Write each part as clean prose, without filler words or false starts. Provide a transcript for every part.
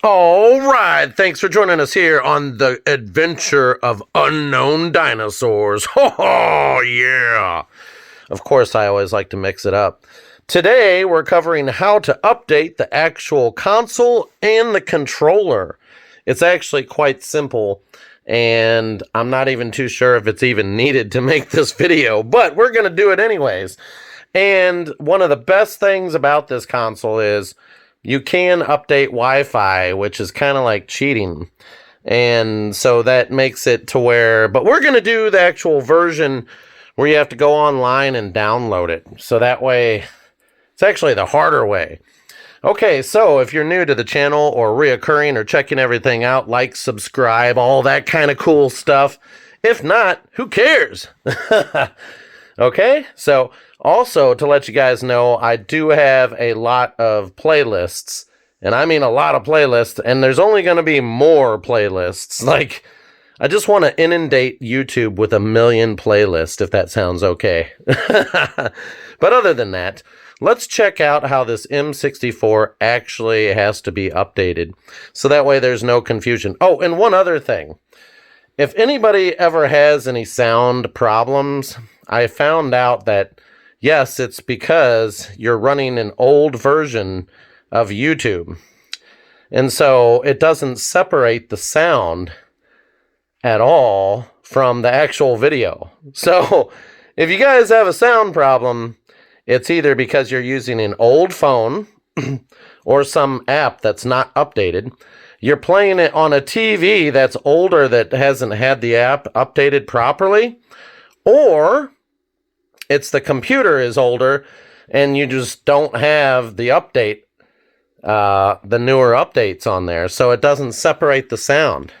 All right, thanks for joining us here on the adventure of unknown dinosaurs. Oh, yeah. Of course, I always like to mix it up. Today, we're covering how to update the actual console and the controller. It's actually quite simple, and I'm not even too sure if it's even needed to make this video, but we're going to do it anyways. And one of the best things about this console is you can update Wi-Fi, which is kind of like cheating. And so that makes it to where, but we're going to do the actual version where you have to go online and download it. So that way, it's actually the harder way. Okay, so if you're new to the channel or reoccurring or checking everything out, like, subscribe, all that kind of cool stuff. If not, who cares? Okay, so also to let you guys know, I do have a lot of playlists, and I mean a lot of playlists, and there's only going to be more playlists. Like, I just want to inundate YouTube with 1 million playlists, if that sounds okay. But other than that, let's check out how this M64 actually has to be updated, so that way there's no confusion. Oh, and one other thing. If anybody ever has any sound problems, I found out that, yes, it's because you're running an old version of YouTube. And so it doesn't separate the sound at all from the actual video. So if you guys have a sound problem, it's either because you're using an old phone or some app that's not updated. You're playing it on a TV that's older that hasn't had the app updated properly, or it's the computer is older and you just don't have the update, the newer updates on there, so it doesn't separate the sound.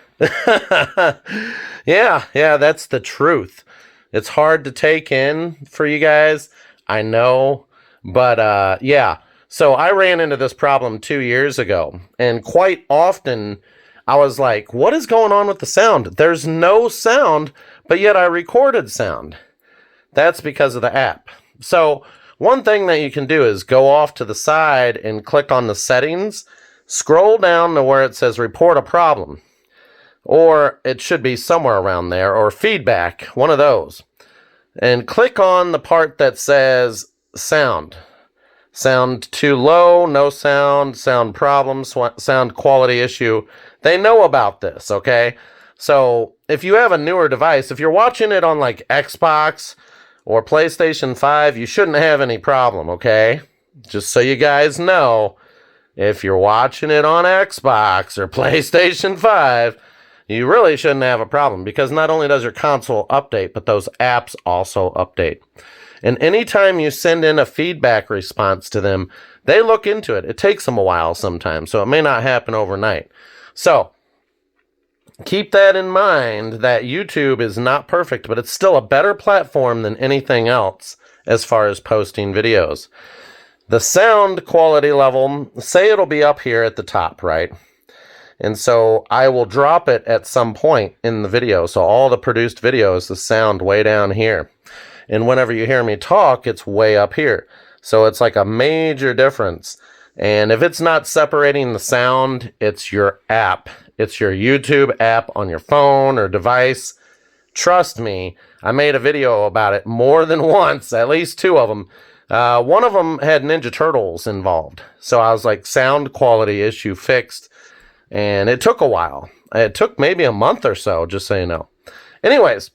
Yeah, that's the truth. It's hard to take in for you guys, I know, but yeah. So I ran into this problem 2 years ago, and quite often I was like, what is going on with the sound? There's no sound, but yet I recorded sound. That's because of the app. So one thing that you can do is go off to the side and click on the settings, scroll down to where it says report a problem, or it should be somewhere around there, or feedback, one of those, and click on the part that says sound. Sound too low, no sound, sound problems, sound quality issue. They know about this, okay? So if you have a newer device, if you're watching it on like Xbox or PlayStation 5, you shouldn't have any problem, okay? Just so you guys know, if you're watching it on Xbox or PlayStation 5, you really shouldn't have a problem, because not only does your console update, but those apps also update. And anytime you send in a feedback response to them, they look into it. It takes them a while sometimes, so it may not happen overnight. So keep that in mind, that YouTube is not perfect, but it's still a better platform than anything else as far as posting videos. The sound quality level, say it'll be up here at the top, right? And so I will drop it at some point in the video. So all the produced videos, the sound way down here. And whenever you hear me talk, it's way up here. So it's like a major difference. And if it's not separating the sound, it's your app. It's your YouTube app on your phone or device. Trust me, I made a video about it more than once, at least 2 of them. One of them had Ninja Turtles involved. So I was like, sound quality issue fixed. And it took a while. It took maybe a month or so, just so you know. Anyways,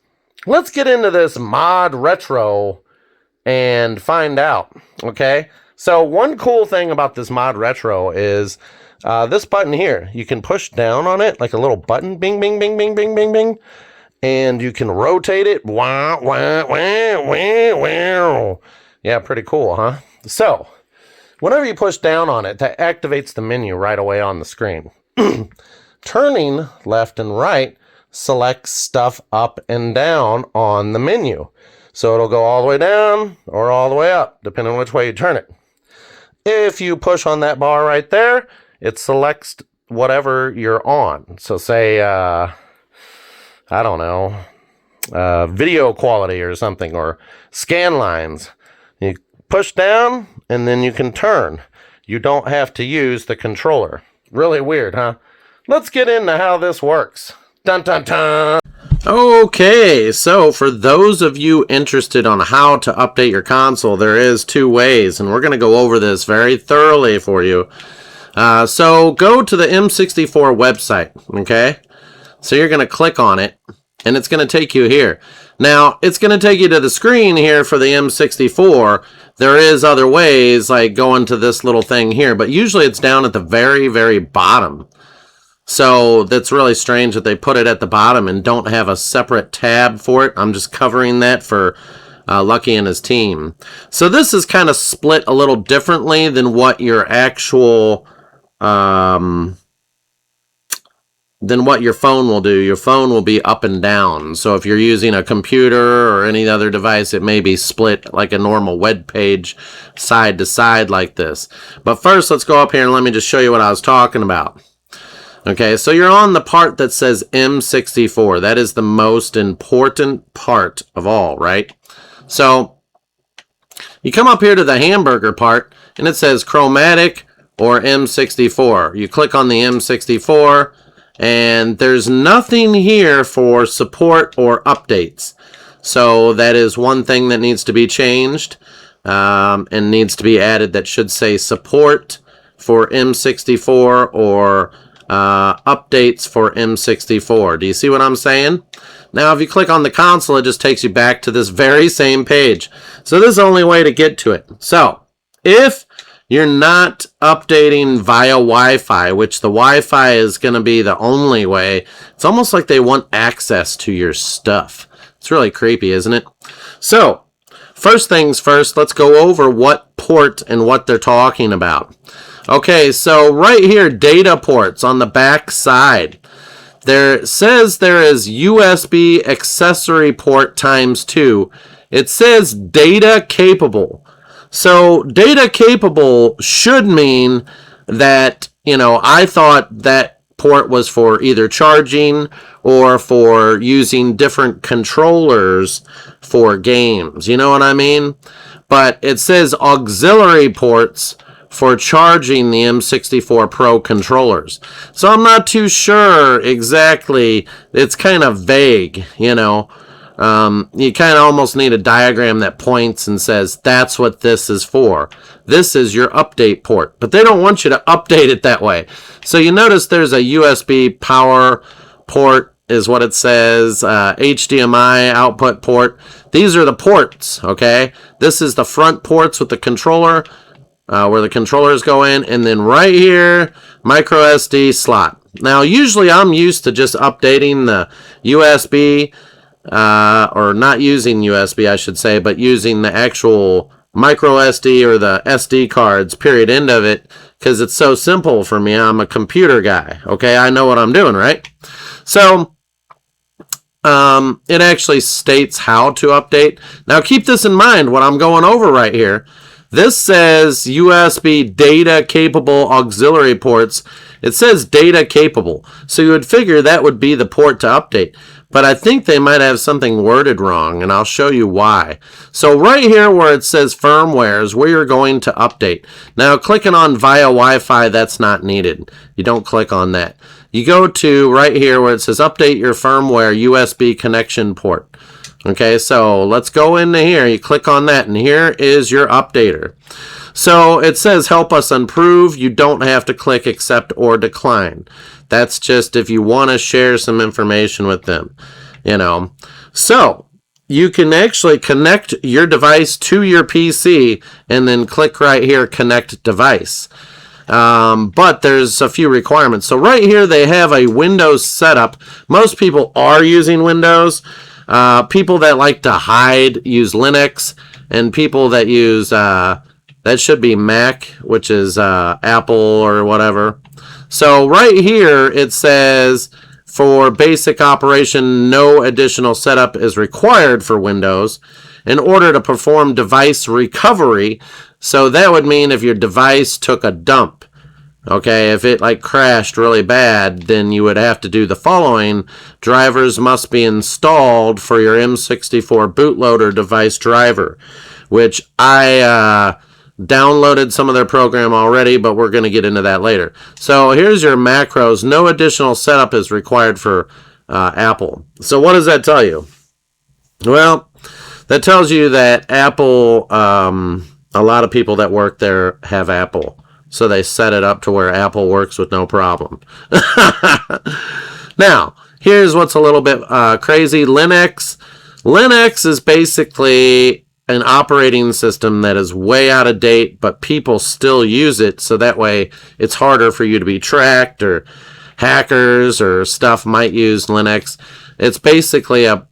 let's get into this Modretro and find out, okay? So one cool thing about this Modretro is this button here. You can push down on it like a little button, bing, bing, bing, bing, bing, bing, bing, and you can rotate it. Wah, wah, wah, wah, wah. Yeah, pretty cool, huh? So whenever you push down on it, that activates the menu right away on the screen. Turning left and right selects stuff up and down on the menu. So it'll go all the way down or all the way up, depending on which way you turn it. If you push on that bar right there, it selects whatever you're on. So say, I don't know, video quality or something, or scan lines. You push down and then you can turn. You don't have to use the controller. Really weird, huh? Let's get into how this works. Dun dun dun! Okay, so for those of you interested on how to update your console, there is two ways, and we're going to go over this very thoroughly for you. So go to the M64 website, okay? So you're going to click on it, and it's going to take you here. Now, it's going to take you to the screen here for the M64. There is other ways, like going to this little thing here, but usually it's down at the very, very bottom. So that's really strange that they put it at the bottom and don't have a separate tab for it. I'm just covering that for Lucky and his team. So this is kind of split a little differently than what your actual than what your phone will do. Your phone will be up and down. So if you're using a computer or any other device, it may be split like a normal web page, side to side like this. But first, let's go up here and let me just show you what I was talking about. Okay, so you're on the part that says M64. That is the most important part of all, right? So you come up here to the hamburger part, and it says chromatic or M64. You click on the M64, and there's nothing here for support or updates. So that is one thing that needs to be changed and needs to be added, that should say support for M64 or updates for M64. Do you see what I'm saying? Now, if you click on the console, it just takes you back to this very same page. So this is the only way to get to it. So if you're not updating via Wi-Fi, which the Wi-Fi is going to be the only way, it's almost like they want access to your stuff. It's really creepy, isn't it? So first things first, let's go over what port and what they're talking about. Okay, so right here, data ports on the back side. There says there is USB accessory port ×2. It says data capable. So data capable should mean that, you know, I thought that port was for either charging or for using different controllers for games. You know what I mean? But it says auxiliary ports for charging the M64 Pro controllers. So I'm not too sure exactly. It's kind of vague, you know. You kind of almost need a diagram that points and says, that's what this is for. This is your update port. But they don't want you to update it that way. So you notice there's a USB power port is what it says, HDMI output port. These are the ports, okay? This is the front ports with the controller, where the controllers go in, and then right here, micro SD slot. Now, usually I'm used to just updating the USB, or not using USB, I should say, but using the actual micro SD or the SD cards, period, end of it, because it's so simple for me. I'm a computer guy, okay? I know what I'm doing, right? So it actually states how to update. Now, keep this in mind, what I'm going over right here. This says USB data capable auxiliary ports. It says data capable. So you would figure that would be the port to update. But I think they might have something worded wrong, and I'll show you why. So right here where it says firmware is where you're going to update. Now clicking on via Wi-Fi, that's not needed. You don't click on that. You go to right here where it says update your firmware USB connection port. Okay, so let's go into here. You click on that, and here is your updater. So it says help us improve. You don't have to click accept or decline. That's just if you want to share some information with them, you know. So you can actually connect your device to your PC and then click right here, connect device. But there's a few requirements. So right here they have a Windows setup. Most people are using Windows. People that like to hide use Linux, and people that use, that should be Mac, which is Apple or whatever. So right here it says for basic operation, no additional setup is required for Windows in order to perform device recovery. So that would mean if your device took a dump. Okay, if it like crashed really bad, then you would have to do the following. Drivers must be installed for your M64 bootloader device driver, which I downloaded some of their program already, but we're going to get into that later. So here's your macros. No additional setup is required for Apple. So what does that tell you? Well, that tells you that Apple, a lot of people that work there have Apple. So they set it up to where Apple works with no problem. Now, here's what's a little bit crazy. Linux. Linux is basically an operating system that is way out of date, but people still use it, so that way it's harder for you to be tracked, or hackers or stuff might use Linux. It's basically a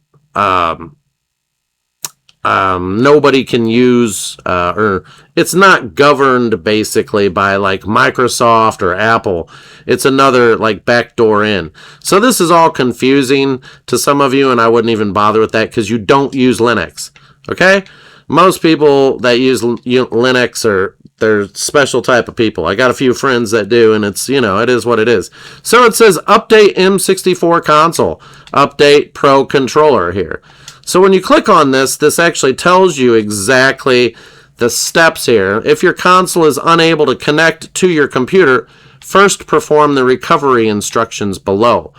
nobody can use, or it's not governed basically by like Microsoft or Apple. It's another like backdoor in. So this is all confusing to some of you, and I wouldn't even bother with that because you don't use Linux. Okay? Most people that use Linux they're special type of people. I got a few friends that do, and it's, it is what it is. So it says update M64 console, update Pro controller here. So when you click on this, this actually tells you exactly the steps here. If your console is unable to connect to your computer, first perform the recovery instructions below.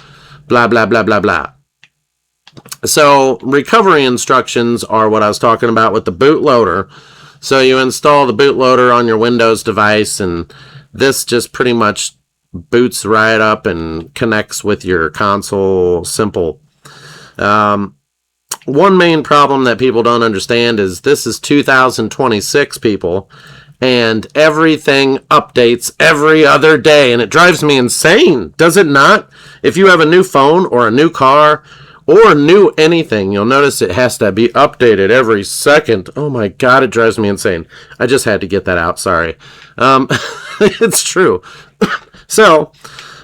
Blah, blah, blah, blah, blah. So recovery instructions are what I was talking about with the bootloader. So you install the bootloader on your Windows device, and this just pretty much boots right up and connects with your console. Simple. One main problem that people don't understand is this is 2026, people, and everything updates every other day, and it drives me insane. Does it not? If you have a new phone or a new car or new anything, you'll notice it has to be updated every second. Oh my God, it drives me insane. I just had to get that out, sorry. It's true. So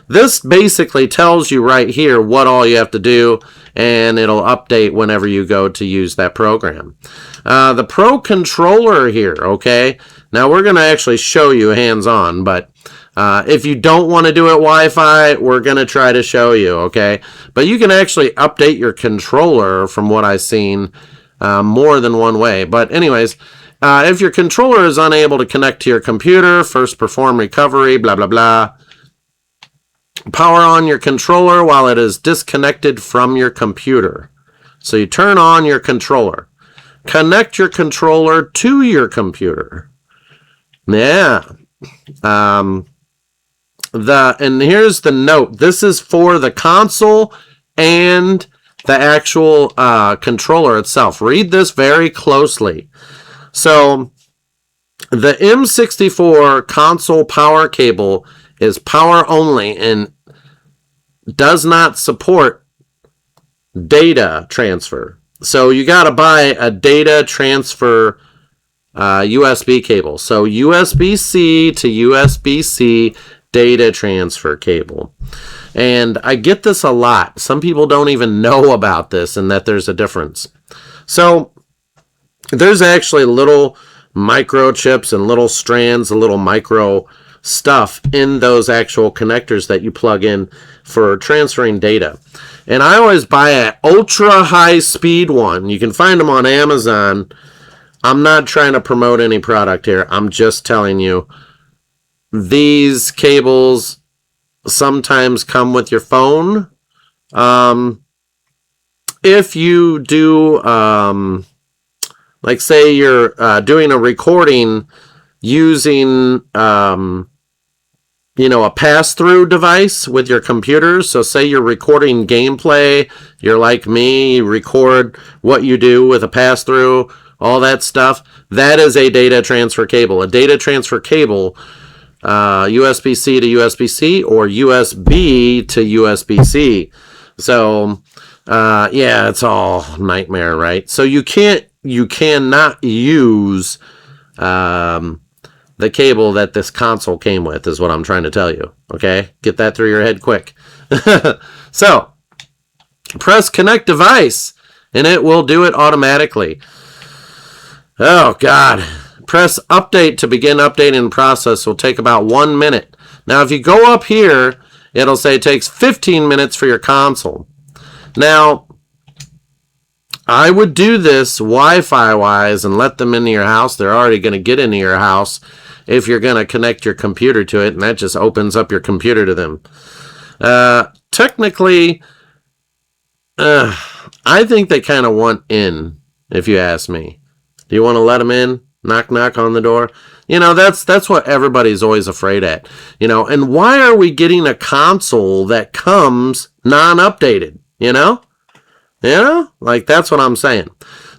this basically tells you right here what all you have to do, and it'll update whenever you go to use that program. The Pro controller here, okay? Now we're going to actually show you hands-on, but if you don't want to do it Wi-Fi, we're going to try to show you, okay? But you can actually update your controller, from what I've seen, more than one way. But anyways, if your controller is unable to connect to your computer, first perform recovery, blah, blah, blah. Power on your controller while it is disconnected from your computer. So you turn on your controller. Connect your controller to your computer. Yeah. And here's the note. This is for the console and the actual controller itself. Read this very closely. So the M64 console power cable is power only and does not support data transfer. So you got to buy a data transfer USB cable. So USB-C to USB-C data transfer cable. And I get this a lot. Some people don't even know about this and that there's a difference. So there's actually little microchips and little strands, a little micro stuff in those actual connectors that you plug in for transferring data. And I always buy an ultra high speed one. You can find them on Amazon. I'm not trying to promote any product here. I'm just telling you, these cables sometimes come with your phone. If you do, like say you're doing a recording using a pass-through device with your computer. So say you're recording gameplay, you're like me, you record what you do with a pass-through, all that stuff. That is a data transfer cable. A data transfer cable, USB-C to USB-C or USB to USB-C. So, yeah, it's all nightmare, right? So you cannot use the cable that this console came with, is what I'm trying to tell you. Okay? Get that through your head quick. So, press connect device, and it will do it automatically. Oh, God. Press update to begin updating process. Will take about 1 minute. Now, if you go up here, it'll say it takes 15 minutes for your console. Now, I would do this Wi-Fi wise and let them into your house. They're already going to get into your house if you're going to connect your computer to it, and that just opens up your computer to them. Technically, I think they kind of want in, if you ask me. Do you want to let them in? Knock, knock on the door? You know, that's what everybody's always afraid at. You know, and why are we getting a console that comes non-updated? You know? Yeah, like that's what I'm saying.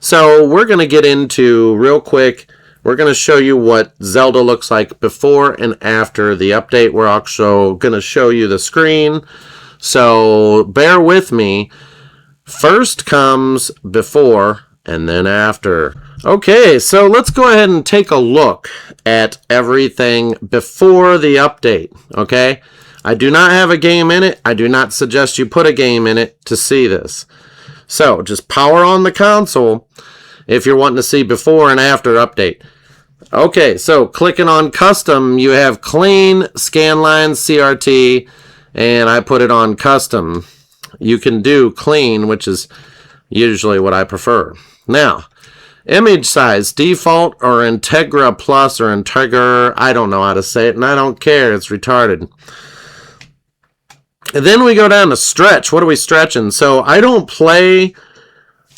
So we're going to get into real quick. We're going to show you what Zelda looks like before and after the update. We're also going to show you the screen. So bear with me. First comes before and then after. Okay, so let's go ahead and take a look at everything before the update. Okay, I do not have a game in it. I do not suggest you put a game in it to see this. So just power on the console if you're wanting to see before and after update. Okay, so clicking on custom, you have clean, scanline, CRT, and I put it on custom. You can do clean, which is usually what I prefer. Now, image size, default or Integra Plus or Integra, I don't know how to say it, and I don't care, it's retarded. And then we go down to stretch. What are we stretching? So I don't play,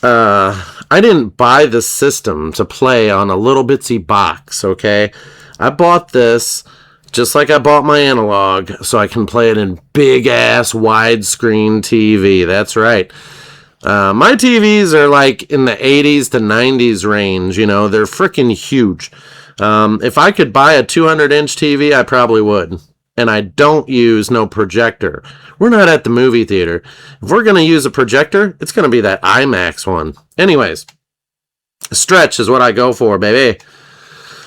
I didn't buy the system to play on a little bitsy box, okay? I bought this just like I bought my analog so I can play it in big-ass widescreen TV. That's right. My TVs are like in the 80s to 90s range, you know. They're freaking huge. If I could buy a 200-inch TV, I probably would. And I don't use no projector. We're not at the movie theater. If we're going to use a projector, it's going to be that IMAX one. Anyways, stretch is what I go for, baby.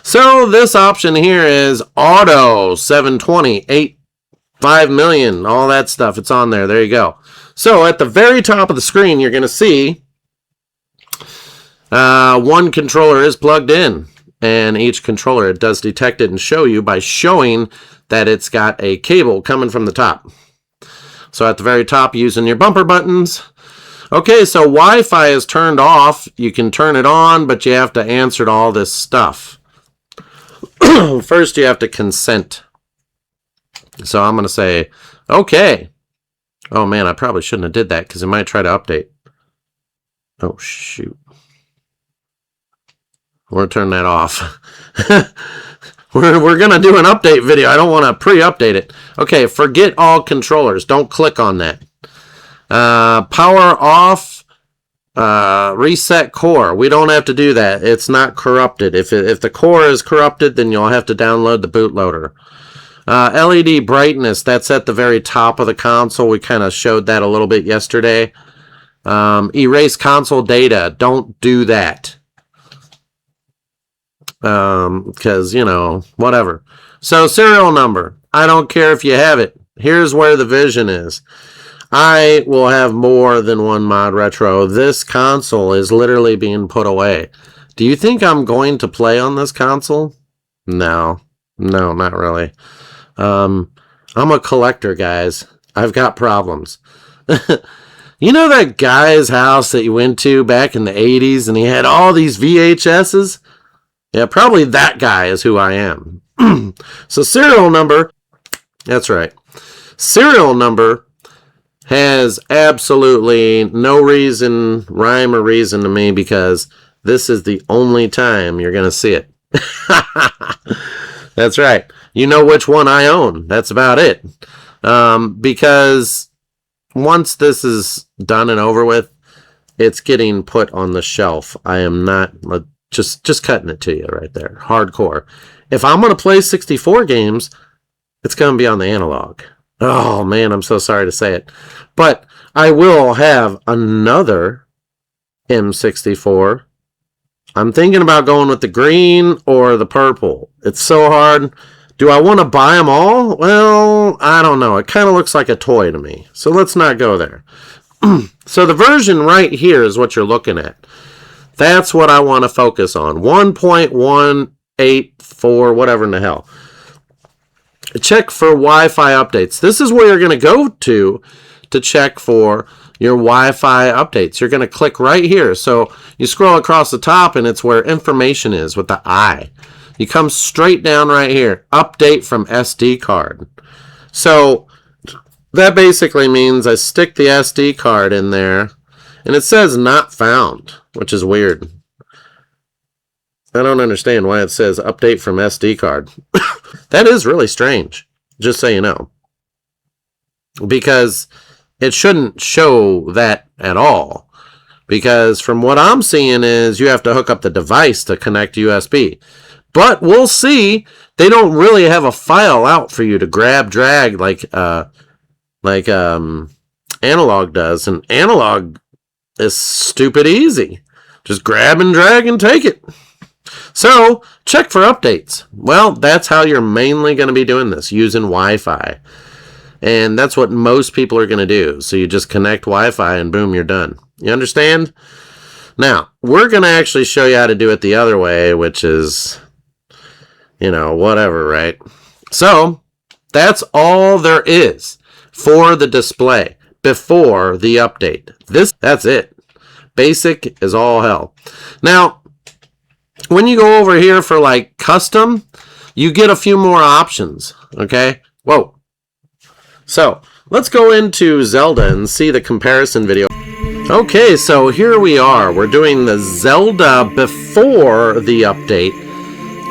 So this option here is auto 720, 5 million, all that stuff. It's on there. There you go. So at the very top of the screen, you're going to see one controller is plugged in. And each controller, it does detect it and show you by showing that it's got a cable coming from the top. So at the very top, using your bumper buttons. Okay, so Wi-Fi is turned off. You can turn it on, but you have to answer to all this stuff. First, you have to consent. So I'm going to say, okay. Oh, man, I probably shouldn't have did that because it might try to update. Oh, shoot. We're going to turn that off. We're going to do an update video. I don't want to pre-update it. Okay, forget all controllers. Don't click on that. Power off, reset core. We don't have to do that. It's not corrupted. If the core is corrupted, then you'll have to download the bootloader. LED brightness, that's at the very top of the console. We kind of showed that a little bit yesterday. Erase console data. Don't do that. Because, you know, whatever. So serial number. I don't care if you have it. Here's where the vision is. I will have more than one Modretro. This console is literally being put away. Do you think I'm going to play on this console? No. No, not really. I'm a collector, guys. I've got problems. You know that guy's house that you went to back in the 80s and he had all these VHSs? Yeah, probably that guy is who I am. So serial number, that's right. Serial number has absolutely no reason, rhyme or reason to me because this is the only time you're going to see it. That's right. You know which one I own. That's about it. Because once this is done and over with, it's getting put on the shelf. I am not... Just cutting it to you right there. Hardcore. If I'm going to play 64 games, it's going to be on the analog. Oh, man, I'm so sorry to say it. But I will have another M64. I'm thinking about going with the green or the purple. It's so hard. Do I want to buy them all? Well, I don't know. It kind of looks like a toy to me. So let's not go there. So the version right here is what you're looking at. That's what I want to focus on. 1.184, whatever in the hell. Check for Wi-Fi updates. This is where you're going to go to check for your Wi-Fi updates. You're going to click right here. So you scroll across the top and it's where information is with the I. You come straight down right here, update from SD card. So that basically means I stick the SD card in there and it says not found, which is weird. I don't understand why it says update from SD card. That is really strange, just so you know. Because it shouldn't show that at all. Because from what I'm seeing is you have to hook up the device to connect USB. But we'll see. They don't really have a file out for you to grab, drag like Analog does. And Analog is stupid easy. Just grab and drag and take it. So, check for updates. Well, that's how you're mainly going to be doing this, using Wi-Fi. And that's what most people are going to do. So you just connect Wi-Fi and boom, you're done. You understand? Now, we're going to actually show you how to do it the other way, which is, you know, whatever, right? So, that's all there is for the display before the update. That's it. Basic is all hell. Now, when you go over here for like custom, you get a few more options, okay? Whoa. So, let's go into Zelda and see the comparison video. Okay, so here we are. We're doing the Zelda before the update.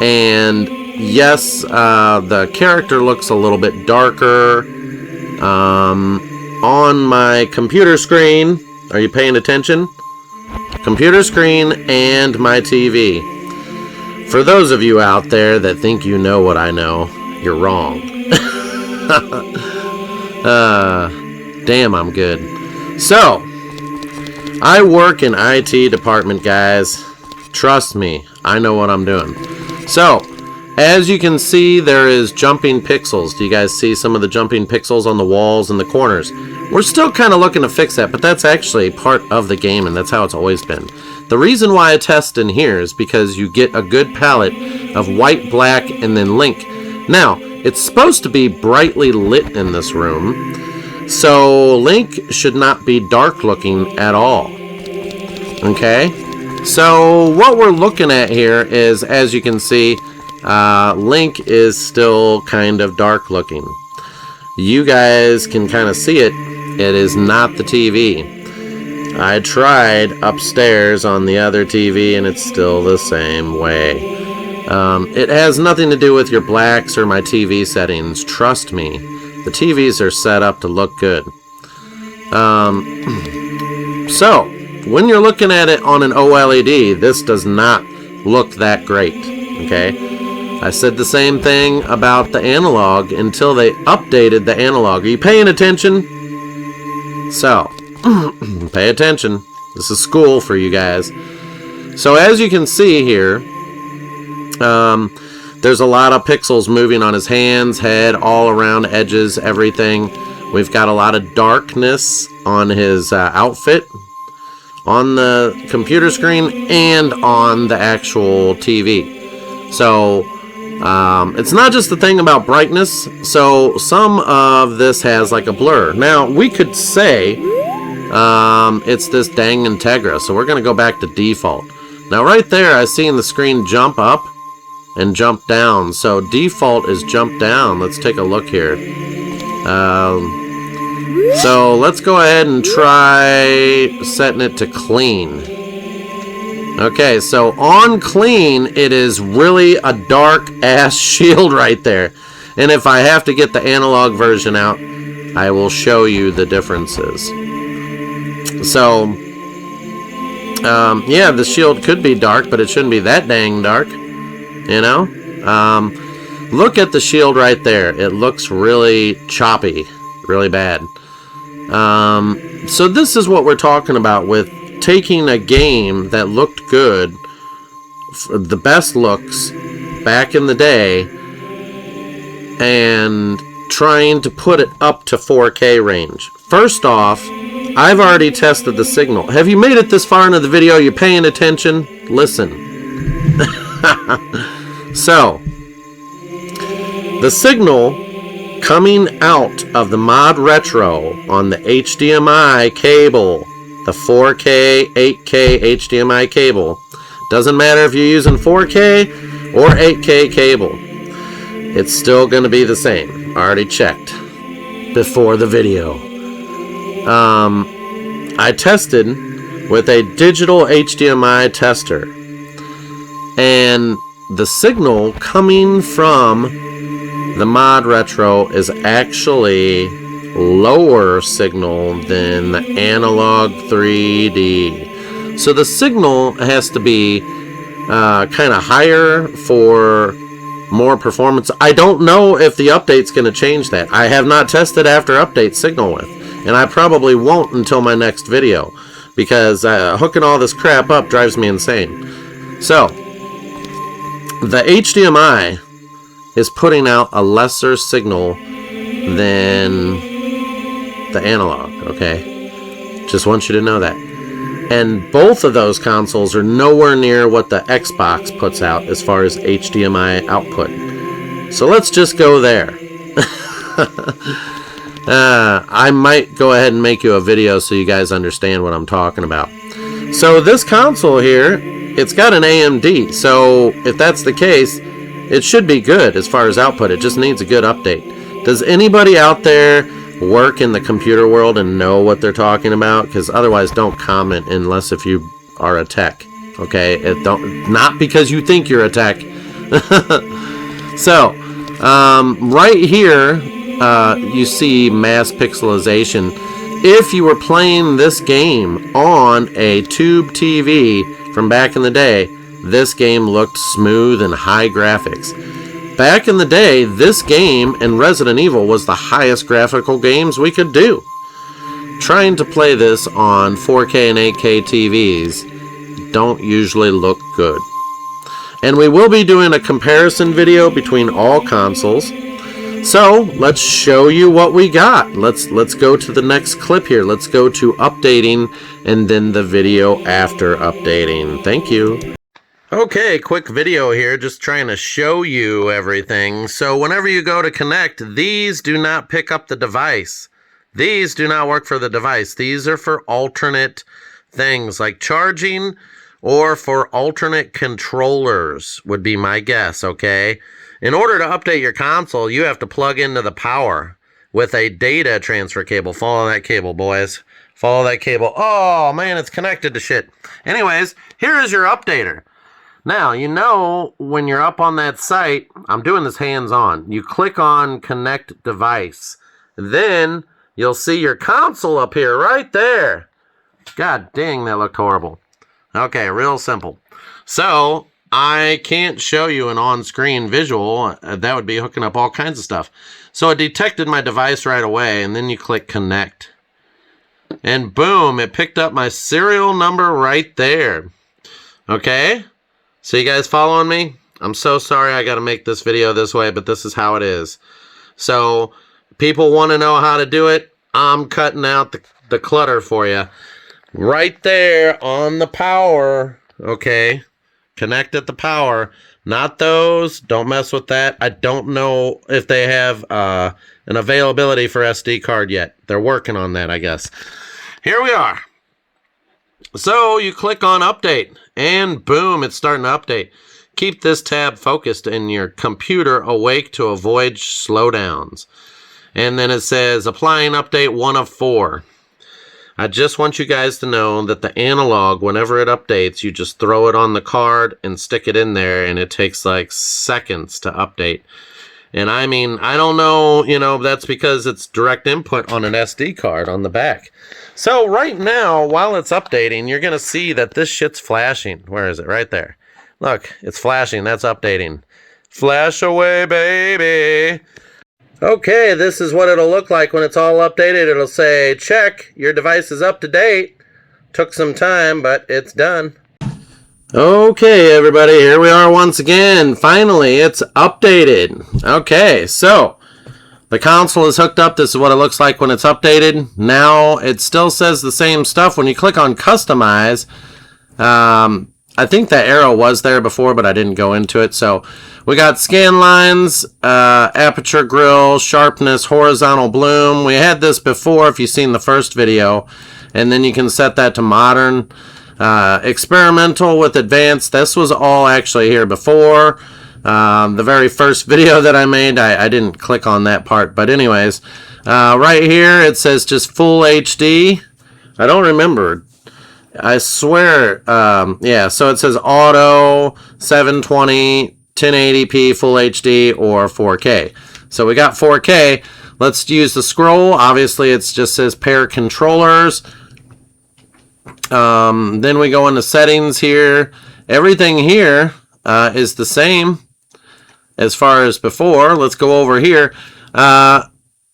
And yes, the character looks a little bit darker. On my computer screen, are you paying attention? Computer screen and my TV. For those of you out there that think you know what I know, you're wrong. Damn, I'm good. So, I work in IT department, guys. Trust me, I know what I'm doing. So, as you can see, there is jumping pixels. Do you guys see some of the jumping pixels on the walls and the corners? We're still kind of looking to fix that, but that's actually part of the game, and that's how it's always been. The reason why I test in here is because you get a good palette of white, black, and then Link. Now, it's supposed to be brightly lit in this room, so Link should not be dark looking at all. Okay? So, what we're looking at here is, as you can see, Link is still kind of dark looking. You guys can kind of see it. It is not the TV. I tried upstairs on the other TV and it's still the same way. It has nothing to do with your blacks or my TV settings. Trust me, the TVs are set up to look good. So, when you're looking at it on an OLED, this does not look that great. Okay? I said the same thing about the analog until they updated the analog. Are you paying attention? So, pay attention. This is school for you guys. So as you can see here, there's a lot of pixels moving on his hands, head, all around, edges, everything. We've got a lot of darkness on his outfit, on the computer screen, and on the actual TV. So, it's not just the thing about brightness. So some of this has like a blur. Now, we could say it's this dang Integra. So we're going to go back to default. Now right there, I see in the screen jump up and jump down. So default is jump down. Let's take a look here. So let's go ahead and try setting it to clean. Okay, so on clean, it is really a dark ass shield right there. And if I have to get the analog version out, I will show you the differences. So, yeah, the shield could be dark, but it shouldn't be that dang dark. You know? Look at the shield right there. It looks really choppy, really bad. So this is what we're talking about with taking a game that looked good, the best looks back in the day, and trying to put it up to 4K range. First off, I've already tested the signal. Have you made it this far into the video? You're paying attention? Listen. So, the signal coming out of the Modretro on the HDMI cable, the 4K, 8K HDMI cable. Doesn't matter if you're using 4K or 8K cable. It's still going to be the same. Already checked before the video. I tested with a digital HDMI tester, and the signal coming from the Modretro is actually lower signal than the analog 3D. So the signal has to be kind of higher for more performance. I don't know if the update's going to change that. I have not tested after update signal width, and I probably won't until my next video, because hooking all this crap up drives me insane. So the HDMI is putting out a lesser signal than the analog, okay? Just want you to know that. And both of those consoles are nowhere near what the Xbox puts out as far as HDMI output. So let's just go there. I might go ahead and make you a video so you guys understand what I'm talking about. So this console here, it's got an AMD. So if that's the case, it should be good as far as output. It just needs a good update. Does anybody out there work in the computer world and know what they're talking about? Because otherwise, don't comment unless if you are a tech. Okay, not because you think you're a tech. So right here you see mass pixelization. If you were playing this game on a tube TV from back in the day, this game looked smooth and high graphics. Back in the day, this game and Resident Evil was the highest graphical games we could do. Trying to play this on 4K and 8K TVs don't usually look good. And we will be doing a comparison video between all consoles. So let's show you what we got. Let's go to the next clip here. Let's go to updating and then the video after updating. Thank you. Okay, quick video here, just trying to show you everything. So whenever you go to connect, these do not pick up the device. These do not work for the device. These are for alternate things like charging or for alternate controllers would be my guess, okay? In order to update your console, you have to plug into the power with a data transfer cable. Follow that cable, boys. Follow that cable. Oh, man, it's connected to shit. Anyways, here is your updater. Now, you know when you're up on that site, I'm doing this hands-on. You click on Connect Device. Then you'll see your console up here right there. God dang, that looked horrible. Okay, real simple. So I can't show you an on-screen visual. That would be hooking up all kinds of stuff. So it detected my device right away, and then you click Connect. And boom, it picked up my serial number right there. Okay? So you guys following me? I'm so sorry I got to make this video this way, but this is how it is. So people want to know how to do it. I'm cutting out the clutter for you. Right there on the power, okay? Connect at the power. Not those. Don't mess with that. I don't know if they have an availability for SD card yet. They're working on that, I guess. Here we are. So you click on update and boom, it's starting to update. Keep this tab focused in your computer awake to avoid slowdowns. And then it says applying update 1 of 4. I just want you guys to know that the analog, whenever it updates, you just throw it on the card and stick it in there, and it takes like seconds to update. And I mean, I don't know, you know, that's because it's direct input on an SD card on the back. So right now, while it's updating, you're going to see that this shit's flashing. Where is it? Right there. Look, it's flashing. That's updating. Flash away, baby. Okay, this is what it'll look like when it's all updated. It'll say, check, your device is up to date. Took some time, but it's done. Okay, everybody, here we are once again. Finally, it's updated. Okay, so the console is hooked up. This is what it looks like when it's updated. Now, it still says the same stuff. When you click on Customize, I think that arrow was there before, but I didn't go into it. So we got scan lines, aperture grill, sharpness, horizontal bloom. We had this before if you've seen the first video. And then you can set that to modern. Experimental with advanced. This was all actually here before. The very first video that I made, I didn't click on that part. But anyways, right here it says just full HD. I don't remember. I swear, yeah, so it says auto, 720, 1080p, full HD, or 4K. So we got 4K. Let's use the scroll. Obviously, it just says pair controllers. Then we go into settings here. Everything here is the same as far as before. Let's go over here.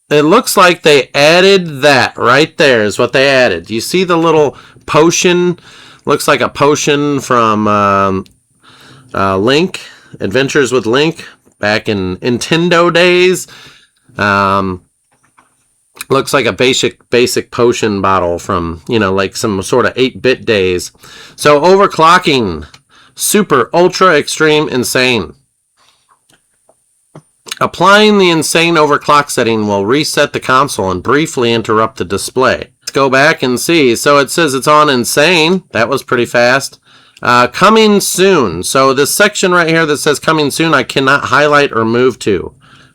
It looks like they added that right there is what they added. You see the little potion? Looks like a potion from Link, Adventures with Link, back in Nintendo days. Looks like a basic potion bottle from, you know, like some sort of 8-bit days. So overclocking, super, ultra, extreme, insane. Applying the insane overclock setting will reset the console and briefly interrupt the display. Let's go back and see. So it says it's on insane. That was pretty fast. Coming soon. So this section right here that says coming soon, I cannot highlight or move to.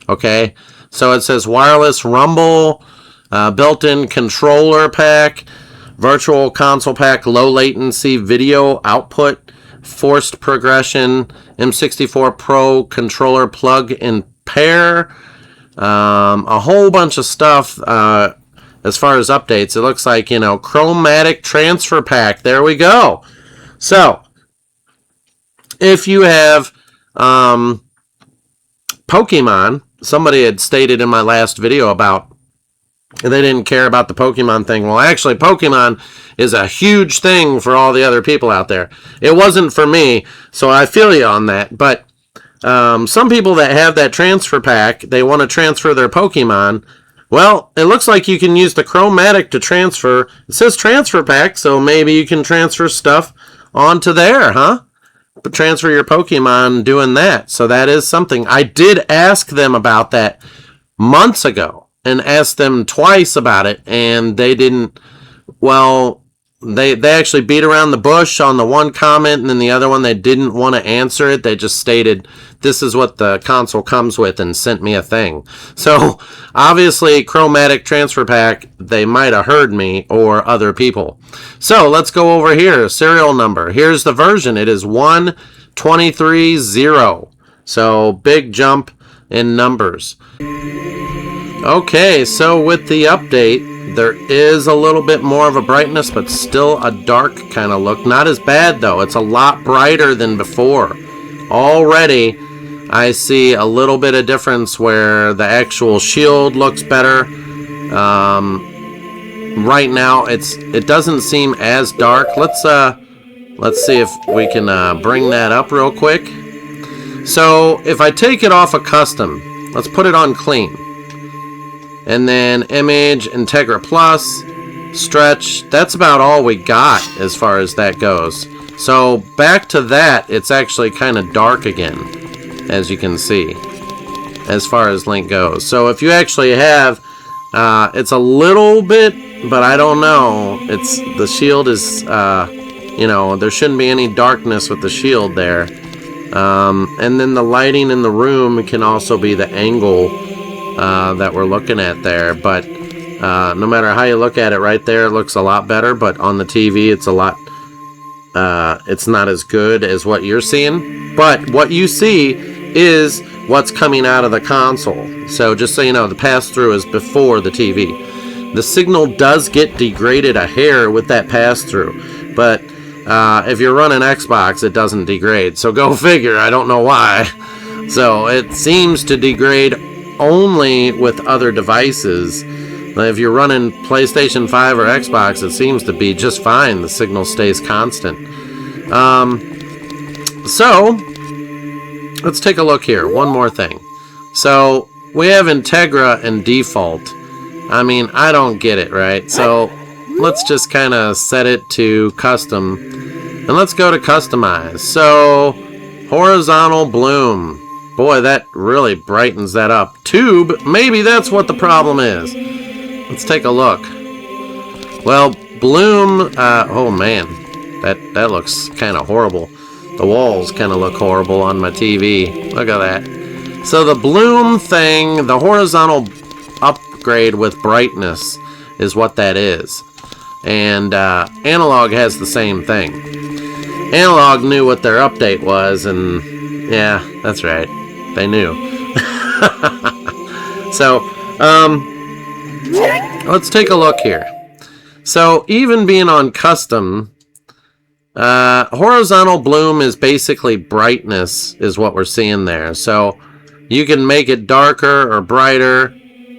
Okay. So it says wireless rumble, built-in controller pack, virtual console pack, low latency video output, forced progression, M64 Pro controller plug and pair, a whole bunch of stuff. As far as updates, it looks like, you know, chromatic transfer pack. There we go. So if you have Pokemon, somebody had stated in my last video about they didn't care about the Pokemon thing. Well, actually, Pokemon is a huge thing for all the other people out there. It wasn't for me, so I feel you on that. But some people that have that transfer pack, they want to transfer their Pokemon. Well, it looks like you can use the chromatic to transfer. It says transfer pack, so maybe you can transfer stuff onto there, huh? But transfer your Pokemon doing that. So that is something. I did ask them about that months ago and asked them twice about it, and they didn't, well, they actually beat around the bush on the one comment, and then the other one they didn't want to answer it. They just stated, this is what the console comes with, and sent me a thing. So obviously chromatic transfer pack, they might have heard me or other people. So let's go over here. Serial number. Here's the version. It is 1230. So big jump in numbers. Okay, so with the update, there is a little bit more of a brightness, but still a dark kind of look. Not as bad, though. It's a lot brighter than before. Already, I see a little bit of difference where the actual shield looks better. Right now, it doesn't seem as dark. Let's see if we can bring that up real quick. So, if I take it off of custom, let's put it on clean. And then image, Integra Plus, stretch. That's about all we got as far as that goes. So back to that, it's actually kind of dark again, as you can see, as far as Link goes. So if you actually have, it's a little bit, but I don't know. It's the shield is, you know, there shouldn't be any darkness with the shield there. And then the lighting in the room can also be the angle that we're looking at there, but no matter how you look at it, right there it looks a lot better, but on the TV it's a lot it's not as good as what you're seeing, but what you see is what's coming out of the console. So just so you know, the pass-through is before the TV. The signal does get degraded a hair with that pass-through, but if you're running Xbox, it doesn't degrade, so go figure. I don't know why. So it seems to degrade only with other devices. If you're running PlayStation 5 or Xbox, it seems to be just fine. The signal stays constant. So let's take a look here. One more thing. So we have Integra and default. I mean, I don't get it, right? So let's just kind of set it to custom. And let's go to customize. So, horizontal bloom. Boy, that really brightens that up. Tube, maybe that's what the problem is. Let's take a look. Well, bloom, oh man, that looks kind of horrible. The walls kind of look horrible on my TV. Look at that. So the bloom thing, the horizontal upgrade with brightness is what that is. And Analog has the same thing. Analog knew what their update was, and yeah, that's right. They knew. So, let's take a look here. So, even being on custom, horizontal bloom is basically brightness, is what we're seeing there. So, you can make it darker or brighter.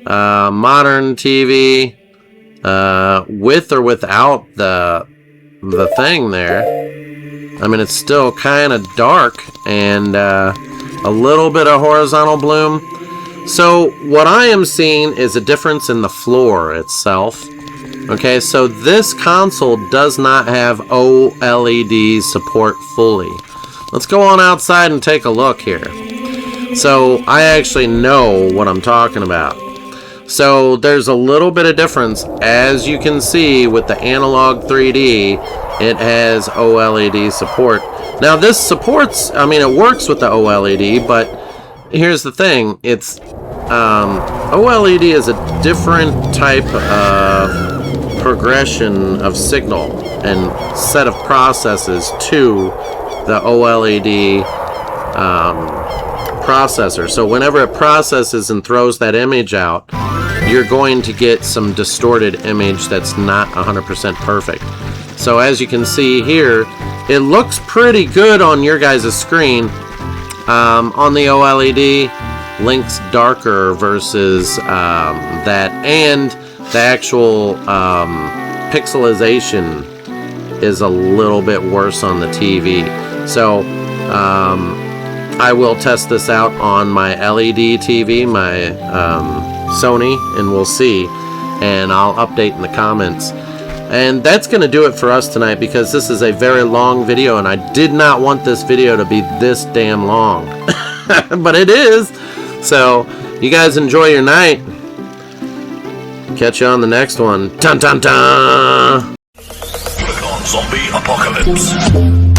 Modern TV, with or without the thing there. I mean, it's still kind of dark, and a little bit of horizontal bloom. So what I am seeing is a difference in the floor itself. Okay, so this console does not have OLED support fully. Let's go on outside and take a look here. So I actually know what I'm talking about. So there's a little bit of difference. As you can see with the Analog 3D, it has OLED support. Now this supports, I mean, it works with the OLED, but here's the thing. It's OLED is a different type of progression of signal and set of processes to the OLED processor. So whenever it processes and throws that image out, you're going to get some distorted image that's not 100% perfect. So as you can see here, it looks pretty good on your guys' screen. On the OLED, Link's darker versus that, and the actual pixelization is a little bit worse on the TV. So I will test this out on my LED TV, my Sony, and we'll see, and I'll update in the comments. And that's going to do it for us tonight, because this is a very long video, and I did not want this video to be this damn long. But it is. So, you guys enjoy your night. Catch you on the next one. Dun dun dun! Click on Zombie Apocalypse.